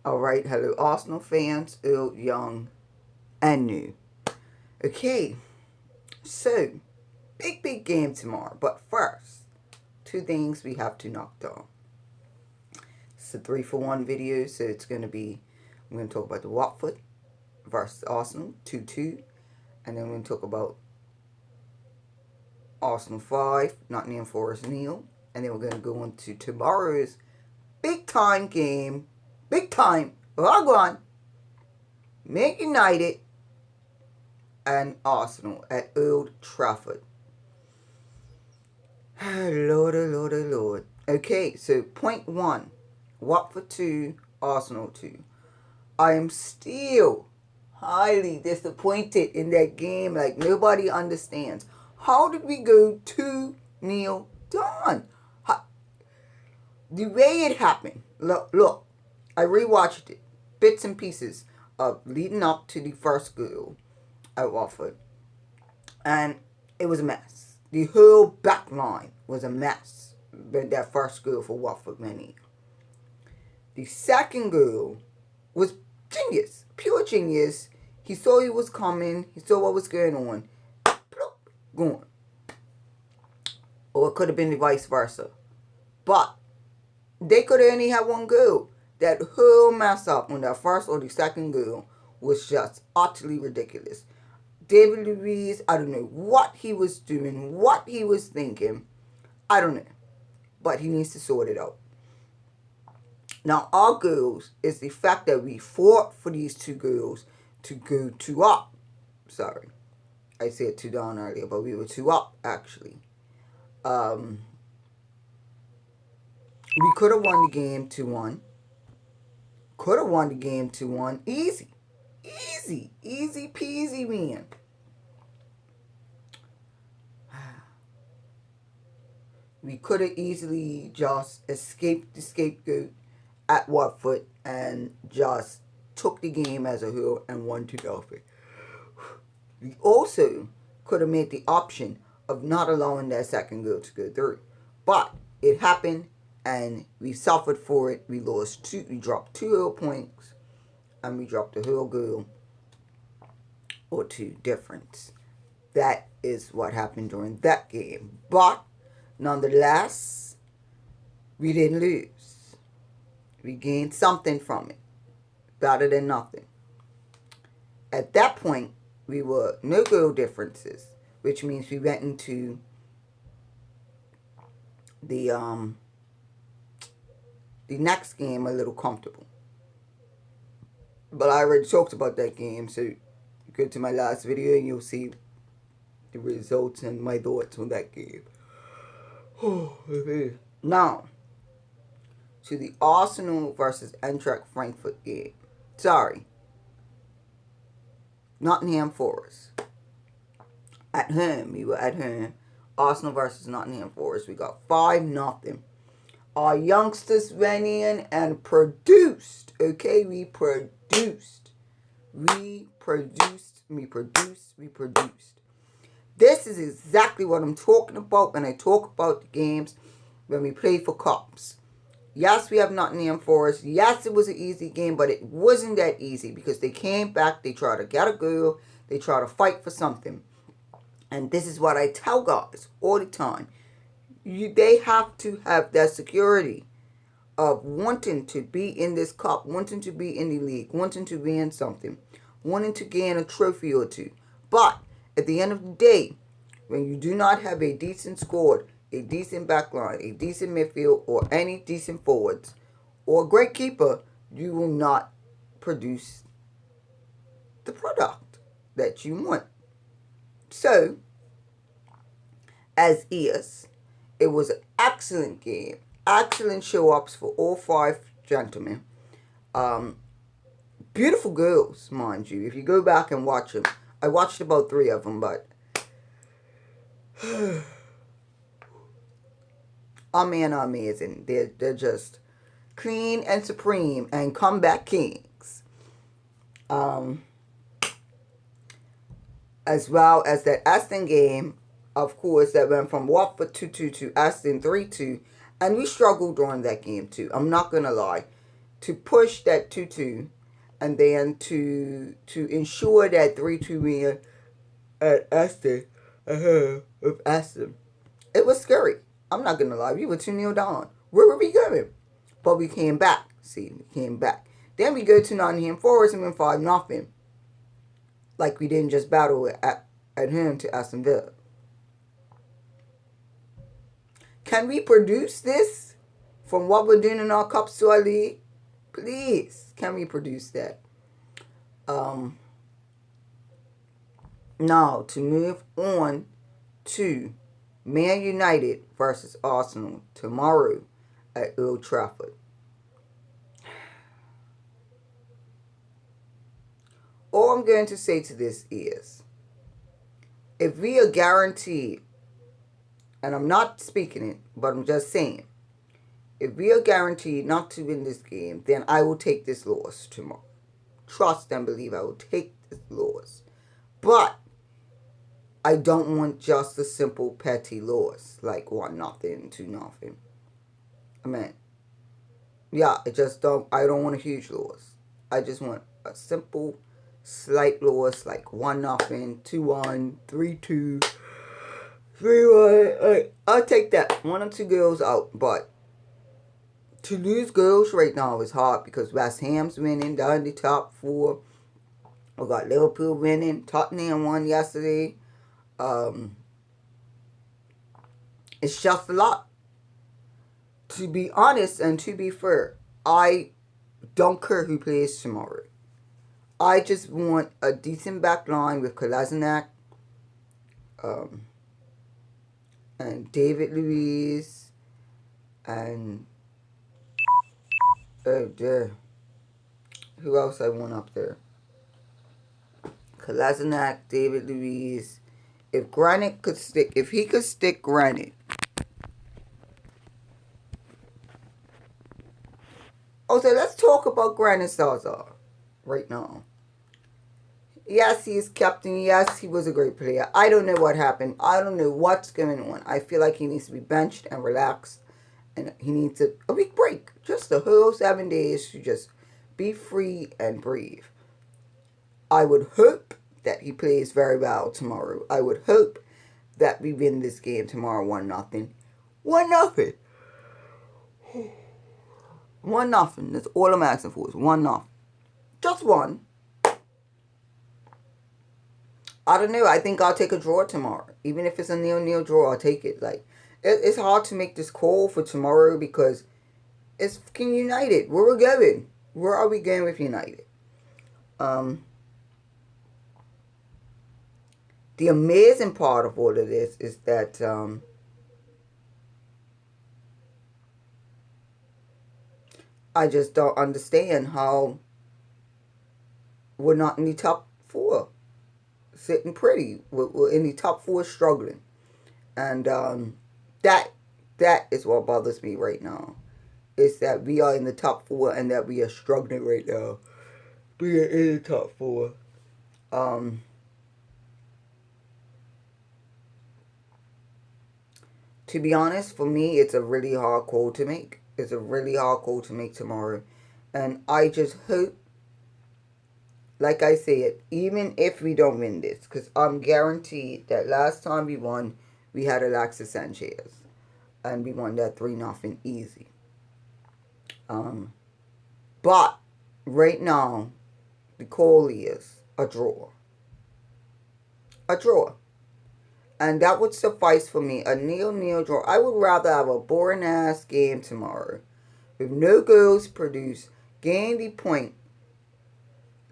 Alright, hello Arsenal fans, old, young, and new. Okay, so, big game tomorrow. But first, two things we have to knock down. It's a 3-for-1 video, so it's going to be, I'm going to talk about the Watford versus Arsenal, 2-2. And then we're going to talk about Arsenal 5, Nottingham Forest 0. And then we're going to go on to tomorrow's big time game. Big time. Log on. Man United and Arsenal at Old Trafford. Lord, oh Lord, oh Lord. Okay, so point 1. Watford 2, Arsenal 2. I am still highly disappointed in that game. Like, nobody understands. How did we go 2-0 down? The way it happened. Look, I rewatched it. Bits and pieces of leading up to the first goal at Watford. And it was a mess. The whole back line was a mess. That first goal for Watford, many. The second goal was genius. Pure genius. He saw he was coming. He saw what was going on. Gone. Or it could have been the vice versa. But they could have only had one goal. That whole mess up on that first or the second goal was just utterly ridiculous. David Luiz, I don't know what he was doing, what he was thinking. I don't know. But he needs to sort it out. Now, our goals is the fact that we fought for these two goals to go 2 up. Sorry. I said 2 down earlier, but we were 2 up, actually. We could have won the game 2-1. Could have won the game 2-1. Easy. Easy peasy, man. We could have easily just escaped the scapegoat at Watford and just took the game as a whole and won 2-0. We also could have made the option of not allowing that second goal to go through. But it happened and we suffered for it. We dropped 2 whole points and we dropped a whole goal or 2 difference. That is what happened during that game. But nonetheless, we didn't lose. We gained something from it. Better than nothing. At that point, we were no goal differences, which means we went into the next game a little comfortable. But I already talked about that game, so go to my last video and you'll see the results and my thoughts on that game. Now, to the Arsenal versus Eintracht Frankfurt game. Sorry. Nottingham Forest. At home. We were at home. Arsenal versus Nottingham Forest. We got 5-0. Our youngsters went in and produced. Okay? We produced. This is exactly what I'm talking about when I talk about the games when we play for cups. Yes, we have Nottingham Forest. Yes, it was an easy game, but it wasn't that easy because they came back, they tried to get a goal, they tried to fight for something. And this is what I tell guys all the time. They have to have that security of wanting to be in this cup, wanting to be in the league, wanting to be in something, wanting to gain a trophy or 2. But at the end of the day, when you do not have a decent squad, a decent backline, a decent midfield, or any decent forwards, or a great keeper, you will not produce the product that you want. So, as is, it was an excellent game. Excellent show-ups for all 5 gentlemen. Beautiful girls, mind you. If you go back and watch them. I watched about 3 of them, but amazing. They're just clean and supreme and comeback kings. As well as that Aston game, of course, that went from Watford 2-2 to Aston 3-2. And we struggled during that game too. I'm not going to lie. to push that 2-2, and then to ensure that 3-2 win at Aston, of Aston. It was scary. I'm not gonna lie. We were 2-0 down. Where were we going? But we came back. See, we came back. Then we go to Nottingham Forest and win 5-0. Like we didn't just battle at home to Aston Villa. Can we produce this from what we're doing in our Cups to our league? Please, can we produce that? Now, to move on to Man United versus Arsenal tomorrow at Old Trafford. All I'm going to say to this is, if we are guaranteed, and I'm not speaking it, but I'm just saying, if we are guaranteed not to win this game, then I will take this loss tomorrow. Trust and believe I will take this loss. But I don't want just a simple petty loss, like 1-0, 2-0. I mean, yeah, I don't want a huge loss. I just want a simple, slight loss, like 1-0, 2-1, 3-2, 3-1. I'll take that. 1 or 2 goals out, but to lose goals right now is hard because West Ham's winning, they're in the top 4. We got Liverpool winning, Tottenham won yesterday. It's just a lot. To be honest and to be fair, I don't care who plays tomorrow. I just want a decent back line with Kolasinac, and David Luiz, and who else I want up there? Kolasinac, David Luiz. If he could stick Granite. Okay, let's talk about Granit Xhaka right now. Yes, he is captain. Yes, he was a great player. I don't know what happened. I don't know what's going on. I feel like he needs to be benched and relaxed. And he needs a week break. Just the whole 7 days to just be free and breathe. I would hope that he plays very well tomorrow. I would hope that we win this game tomorrow 1-0. 1-0. 1-0. That's all I'm asking for is 1-0. Just one. I don't know. I think I'll take a draw tomorrow. Even if it's a 0-0 draw, I'll take it. Like, it's hard to make this call for tomorrow because it's fucking United. Where we're going? Where are we going with United? The amazing part of all of this is that I just don't understand how we're not in the top 4. Sitting pretty. We're in the top 4 struggling. And that is what bothers me right now. Is that we are in the top 4 and that we are struggling right now. We are in the top 4. To be honest, for me, it's a really hard call to make. It's a really hard call to make tomorrow. And I just hope, like I said, even if we don't win this, because I'm guaranteed that last time we won, we had Alexis Sanchez. And we won that 3-0 easy. But right now, the call is a draw. A draw. And that would suffice for me, a 0-0 draw. I would rather have a boring-ass game tomorrow with no goals produced, gain the point.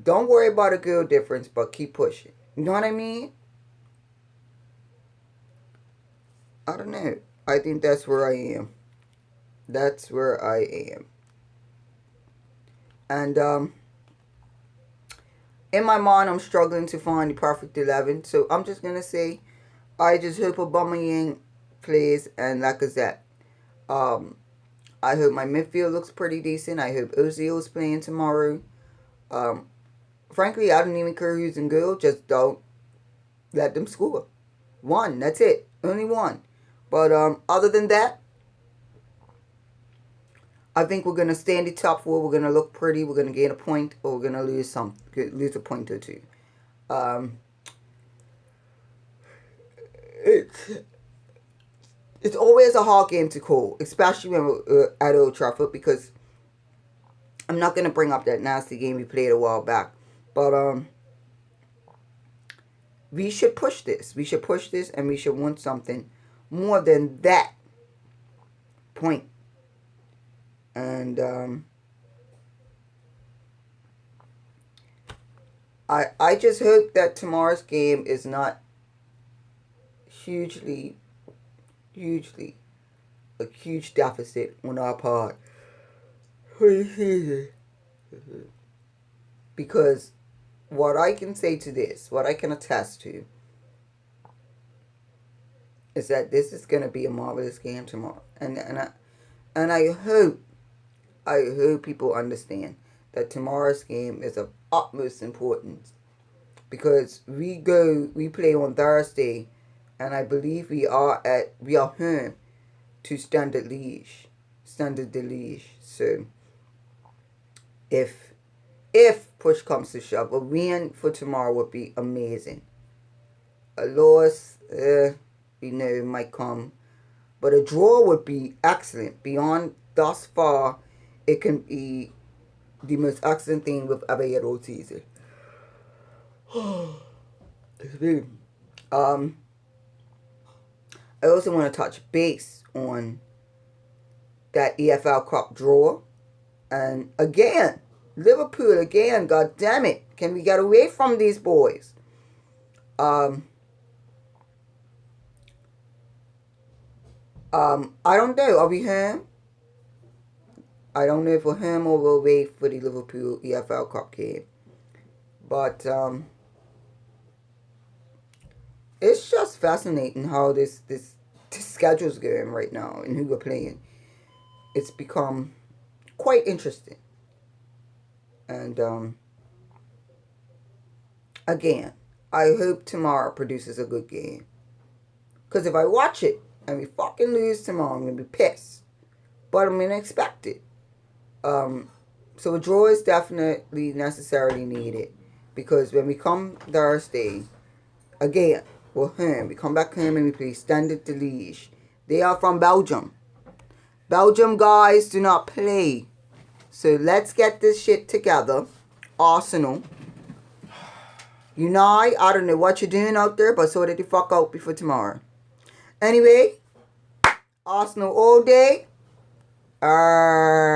Don't worry about a goal difference, but keep pushing. You know what I mean? I don't know. I think that's where I am. That's where I am. And, in my mind, I'm struggling to find the perfect 11. So, I'm just going to say, I just hope Aubameyang plays and Lacazette. I hope my midfield looks pretty decent. I hope Ozil's playing tomorrow. Frankly, I don't even care who's in goal. Just don't let them score. 1, that's it. Only 1. But other than that, I think we're going to stay in the top four. We're going to look pretty. We're going to gain a point, or we're going to lose a point or two. It's always a hard game to call, especially when we're at Old Trafford, because I'm not going to bring up that nasty game we played a while back. But we should push this. We should push this, and we should want something more than that point. And I just hope that tomorrow's game is not hugely a huge deficit on our part for the season. Because what I can say to this, what I can attest to, is that this is going to be a marvelous game tomorrow. And I hope people understand that tomorrow's game is of utmost importance, because we play on Thursday, and I believe we are home to Standard Liège. So if push comes to shove, a win for tomorrow would be amazing. A loss, we know it might come, but a draw would be excellent. Beyond thus far, it can be the most excellent thing we've ever had all season. I also want to touch base on that EFL Cup draw. And again, Liverpool again, god damn it. Can we get away from these boys? I don't know. Are we home? I don't know if we're home or we'll wait for the Liverpool EFL Cup game. But it's just fascinating how this schedule's going right now and who we're playing. It's become quite interesting. And again, I hope tomorrow produces a good game. Because if I watch it and we fucking lose tomorrow, I'm going to be pissed. But I'm going to expect it. So a draw is definitely necessarily needed. Because when we come Thursday, again, we're home. We come back home and we play Standard Liège. They are from Belgium. Belgium guys do not play. So let's get this shit together. Arsenal. Unite. I don't know what you're doing out there, but sort it the fuck out before tomorrow. Anyway, Arsenal all day. Arrgh.